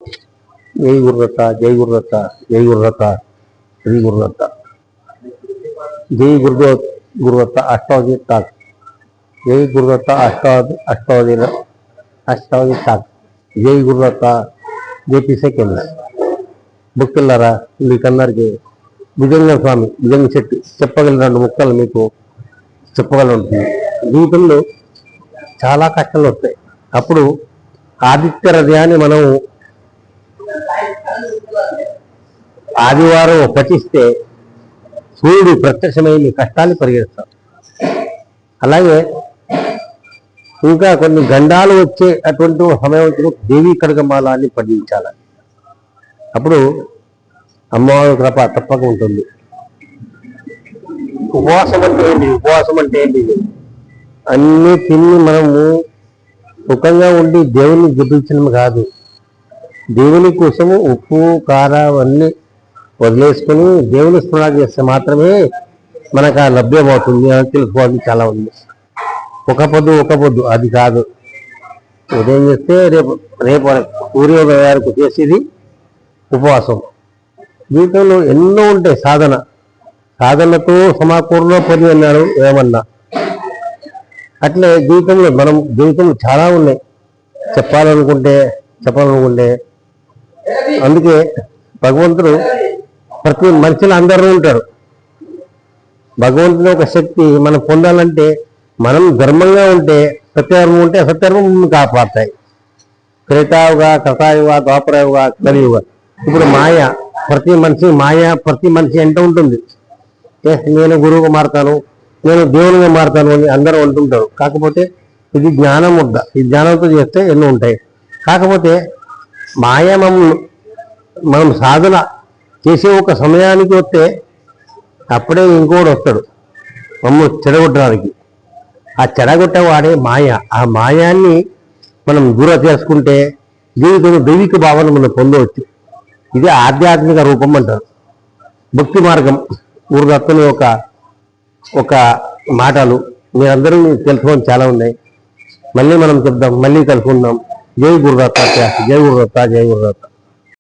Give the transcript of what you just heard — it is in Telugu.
జై గురుదత్త, జై గురుదత్త, జై గురుదత్త, శ్రీ గురుదత్త, జై గురుదత్త అష్టావధి టాక్, జై గురుదత్త అష్టావధి టాక్, జై గురుదత్త జేపీ సెకండ్. భక్తులారా, మీకందరికీ భుజంగ స్వామి భుజంగ శెట్టి చెప్పగలిగిన 2 ముక్కలు మీకు చెప్పగలుగుతుంది. జీవితంలో చాలా కష్టాలు వస్తాయి. అప్పుడు ఆదిత్య హృదయాన్ని మనం ఆదివారం పఠిస్తే సూర్యుడు ప్రత్యక్షమై మీ కష్టాన్ని పరిగెడతాడు. అలాగే ఇంకా కొన్ని గండాలు వచ్చే అటువంటి సమయం దేవీ కనకమాలాన్ని పఠించాలి. అప్పుడు అమ్మవారి కృప తప్పక ఉంటుంది. ఉపవాసం అంటే ఏంటి? అన్నీ తిని మనము సుఖంగా ఉండి దేవుని జపించడం కాదు. దేవుని కోసము ఉప్పు కారం అవన్నీ వదిలేసుకుని దేవుని స్మరణ చేస్తే మాత్రమే మనకు లభ్యమవుతుంది అని తెలుసుకోవాలి. చాలా ఉంది. ఒక పొద్దు అది కాదు. ఉదయం చేస్తే రేపు సూర్యోదయానికి చేసేది ఉపవాసం. జీవితంలో ఎన్నో ఉంటాయి. సాధనతో సమాకూరులో పని అన్నాడు ఏమన్నా. అట్లే జీవితంలో చాలా ఉన్నాయి చెప్పాలనుకుంటే. అందుకే భగవంతుడు ప్రతి మనిషిలో అందరూ ఉంటారు. భగవంతుని ఒక శక్తి మనం పొందాలంటే మనం ధర్మంగా ఉంటే, సత్యధర్మం ఉంటే అసత్యధర్మం కాపాడతాయి. త్రేతాయుగా, కథాయుగా, ద్వాపరయుగా, కలియుగా. ఇప్పుడు ప్రతి మనిషి ఎంత ఉంటుంది. నేను గురువుగా మారుతాను, నేను దేవునిగా మారుతాను అని అందరూ అంటుంటారు. కాకపోతే ఇది జ్ఞానం ముద్ద. ఈ జ్ఞానంతో చేస్తే ఎన్నో ఉంటాయి. కాకపోతే మాయ మనం సాధన చేసే ఒక సమయానికి వస్తే అప్పుడే ఇంకోటి వస్తాడు మమ్మల్ని చెడగొట్టడానికి. ఆ చెడగొట్టేవాడే మాయ. ఆ మాయాన్ని మనం దూరం చేసుకుంటే జీవితంలో దైవిక భావన మనం పొందవచ్చు. ఇది ఆధ్యాత్మిక రూపం అంటారు. భక్తి మార్గం గురుదత్తుని ఒక మాటలు మీరందరూ తెలుసుకొని చాలా ఉన్నాయి. మళ్ళీ మనం చెప్దాం, మళ్ళీ కలుసుకుందాం. జై గురుదత్త, జై గురుదత్త, జై గురుదత్త.